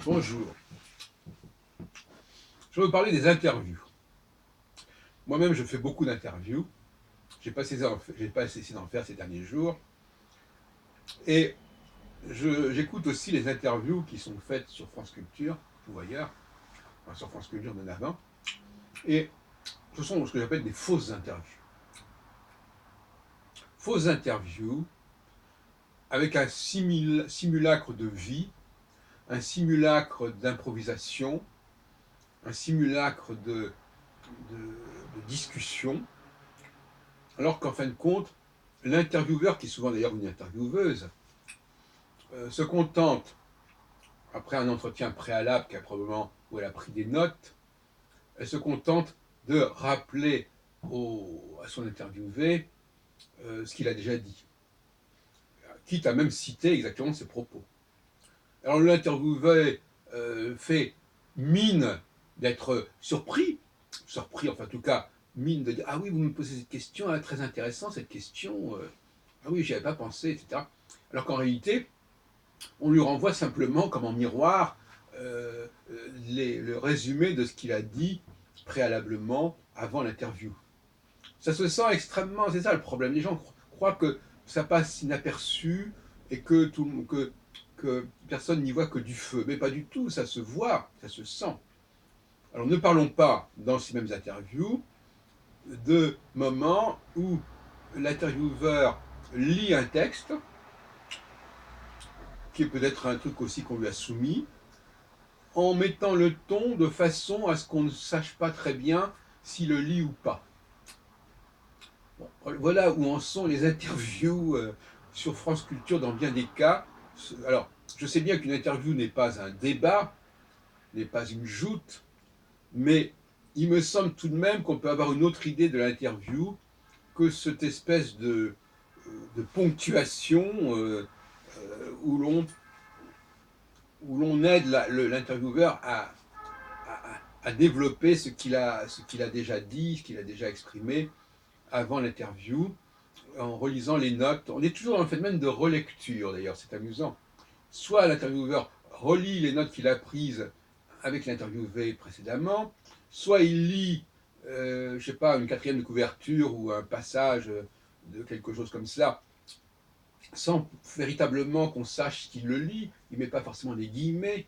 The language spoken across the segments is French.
Bonjour. Je vais vous parler des interviews. Moi-même, je fais beaucoup d'interviews. J'ai pas cessé d'en faire ces derniers jours. Et j'écoute aussi les interviews qui sont faites sur France Culture ou ailleurs, enfin, sur France Culture de avant. Et ce sont ce que j'appelle des fausses interviews. Fausses interviews avec un simulacre de vie, un simulacre d'improvisation, un simulacre de discussion, alors qu'en fin de compte, l'intervieweur, qui est souvent d'ailleurs une intervieweuse, se contente, après un entretien préalable où elle a pris des notes, elle se contente de rappeler à son interviewé ce qu'il a déjà dit, quitte à même citer exactement ses propos. Alors l'interviewé fait mine d'être surpris, enfin en tout cas, mine de dire ah oui, vous me posez cette question, ah, très intéressant cette question, ah oui, j'y avais pas pensé, etc. Alors qu'en réalité, on lui renvoie simplement comme en miroir le résumé de ce qu'il a dit préalablement avant l'interview. Ça se sent extrêmement, c'est ça le problème. Les gens croient que ça passe inaperçu et que personne n'y voit que du feu. Mais pas du tout, ça se voit, ça se sent. Alors ne parlons pas dans ces mêmes interviews de moments où l'intervieweur lit un texte, qui est peut-être un truc aussi qu'on lui a soumis, en mettant le ton de façon à ce qu'on ne sache pas très bien s'il le lit ou pas. Bon, voilà où en sont les interviews sur France Culture dans bien des cas. Alors, je sais bien qu'une interview n'est pas un débat, n'est pas une joute, mais il me semble tout de même qu'on peut avoir une autre idée de l'interview que cette espèce de ponctuation où l'on aide l'intervieweur à développer ce qu'il a déjà dit, ce qu'il a déjà exprimé avant l'interview, en relisant les notes. On est toujours dans le phénomène de relecture, d'ailleurs, c'est amusant. Soit l'intervieweur relit les notes qu'il a prises avec l'interviewé précédemment, soit il lit, je ne sais pas, une quatrième de couverture ou un passage de quelque chose comme cela, sans véritablement qu'on sache qu'il le lit. Il ne met pas forcément des guillemets.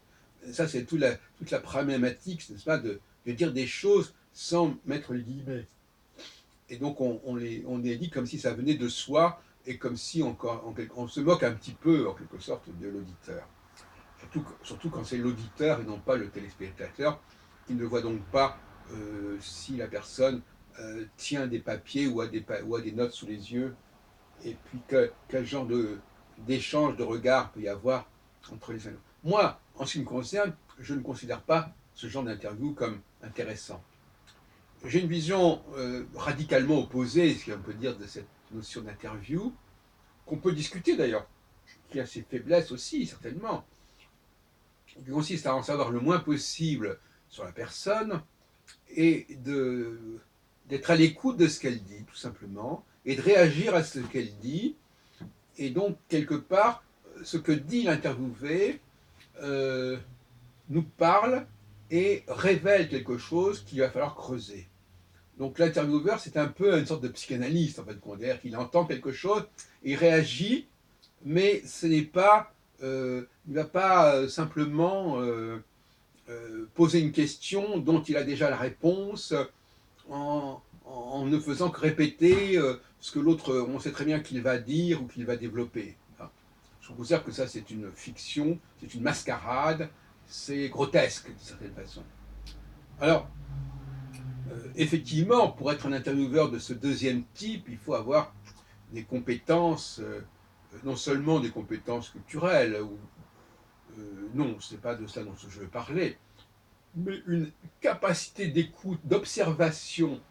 Ça, c'est toute la problématique, n'est-ce pas, de dire des choses sans mettre les guillemets. Et donc, on les dit comme si ça venait de soi et comme si on se moque un petit peu, en quelque sorte, de l'auditeur. Surtout quand c'est l'auditeur et non pas le téléspectateur qui ne voit donc pas si la personne tient des papiers ou a des notes sous les yeux, et puis quel genre d'échange de regard peut y avoir entre les uns et les autres. Moi, en ce qui me concerne, je ne considère pas ce genre d'interview comme intéressant. J'ai une vision radicalement opposée, ce qu'on peut dire, de cette notion d'interview, qu'on peut discuter d'ailleurs, qui a ses faiblesses aussi, certainement, qui consiste à en savoir le moins possible sur la personne et d'être à l'écoute de ce qu'elle dit, tout simplement, et de réagir à ce qu'elle dit. Et donc, quelque part, ce que dit l'interviewé euh, nous parle et révèle quelque chose qu'il va falloir creuser. Donc l'intervieweur, c'est un peu une sorte de psychanalyste, en fait, qu'on dirait qu'il entend quelque chose, il réagit, mais ce n'est pas, il ne va pas simplement poser une question dont il a déjà la réponse en ne faisant que répéter ce que l'autre, on sait très bien qu'il va dire ou qu'il va développer. Je considère que ça, c'est une fiction, c'est une mascarade, c'est grotesque d'une certaine façon. Alors, effectivement, pour être un intervieweur de ce deuxième type, il faut avoir des compétences, non seulement des compétences culturelles, non, ce n'est pas de cela dont je veux parler, mais une capacité d'écoute, d'observation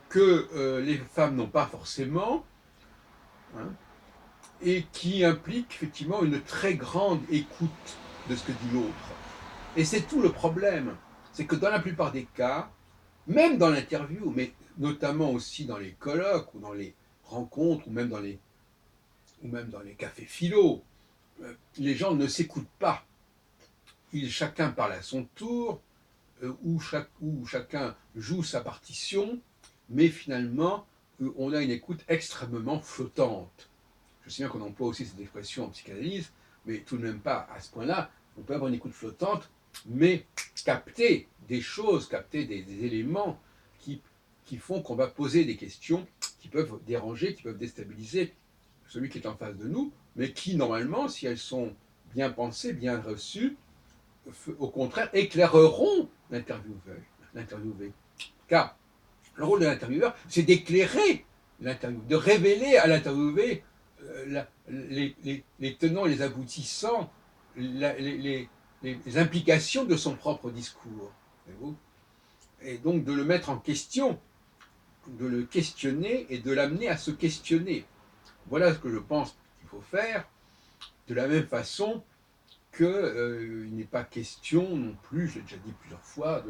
que les femmes n'ont pas forcément, hein, et qui implique effectivement une très grande écoute de ce que dit l'autre. Et c'est tout le problème, c'est que dans la plupart des cas, même dans l'interview, mais notamment aussi dans les colloques ou dans les rencontres ou même dans les cafés philo, les gens ne s'écoutent pas. chacun parle à son tour, où chacun joue sa partition, mais finalement, on a une écoute extrêmement flottante. Je sais bien qu'on emploie aussi cette expression en psychanalyse, mais tout de même pas à ce point-là. On peut avoir une écoute flottante, mais capter des choses, capter des éléments qui, qui font qu'on va poser des questions qui peuvent déranger, qui peuvent déstabiliser celui qui est en face de nous, mais qui, normalement, si elles sont bien pensées, bien reçues, au contraire, éclaireront l'interviewé. Car le rôle de l'intervieweur, c'est d'éclairer l'interviewé, de révéler à l'interviewé les tenants et les aboutissants, les implications de son propre discours. Et donc de le mettre en question, de le questionner et de l'amener à se questionner. Voilà ce que je pense qu'il faut faire. De la même façon qu'il n'est pas question non plus, je l'ai déjà dit plusieurs fois,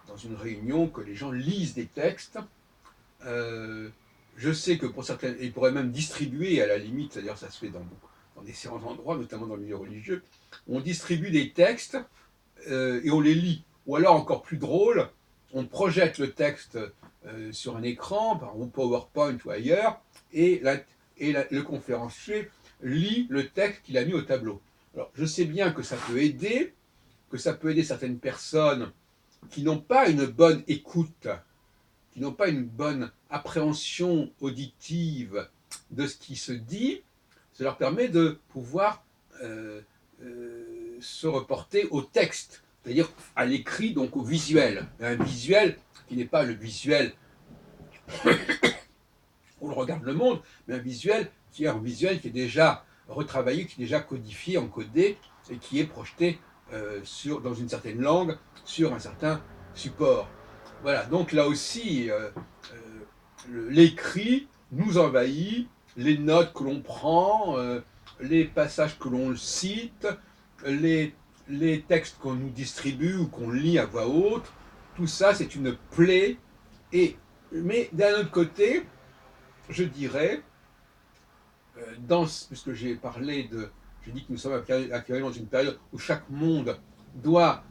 dans une réunion, que les gens lisent des textes. Je sais que pour certains, ils pourraient même distribuer à la limite, c'est-à-dire ça se fait dans différents endroits, notamment dans le milieu religieux, on distribue des textes et on les lit. Ou alors encore plus drôle, on projette le texte sur un écran, par exemple PowerPoint ou ailleurs, et le conférencier lit le texte qu'il a mis au tableau. Alors, je sais bien que ça peut aider certaines personnes qui n'ont pas une bonne écoute, qui n'ont pas une bonne appréhension auditive de ce qui se dit. Ça leur permet de pouvoir se reporter au texte, c'est-à-dire à l'écrit, donc au visuel. Un visuel qui n'est pas le visuel où on regarde le monde, mais un visuel qui est déjà retravaillé, qui est déjà codifié, encodé, et qui est projeté dans une certaine langue, sur un certain support. Voilà, donc là aussi, l'écrit nous envahit, les notes que l'on prend, les passages que l'on cite, les, les textes qu'on nous distribue ou qu'on lit à voix haute, tout ça c'est une plaie. Mais d'un autre côté, je dirais, puisque j'ai dit que nous sommes actuellement dans une période où chaque monde doit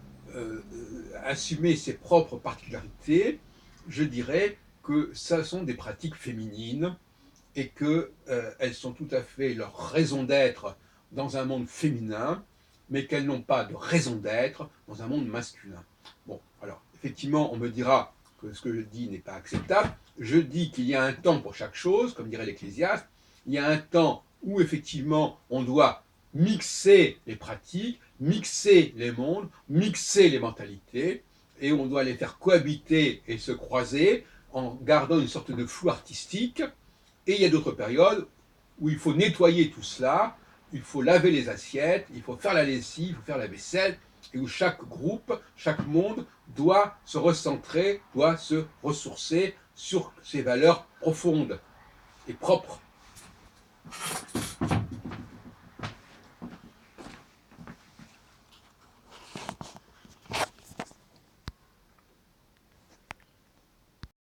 assumer ses propres particularités, je dirais que ce sont des pratiques féminines et qu'elles sont tout à fait leur raison d'être dans un monde féminin, mais qu'elles n'ont pas de raison d'être dans un monde masculin. Bon, alors, effectivement, on me dira que ce que je dis n'est pas acceptable. Je dis qu'il y a un temps pour chaque chose, comme dirait l'Ecclésiaste. Il y a un temps où, effectivement, on doit mixer les pratiques, mixer les mondes, mixer les mentalités, et on doit les faire cohabiter et se croiser en gardant une sorte de flou artistique. Et il y a d'autres périodes où il faut nettoyer tout cela, il faut laver les assiettes, il faut faire la lessive, il faut faire la vaisselle, et où chaque groupe, chaque monde doit se recentrer, doit se ressourcer sur ses valeurs profondes et propres.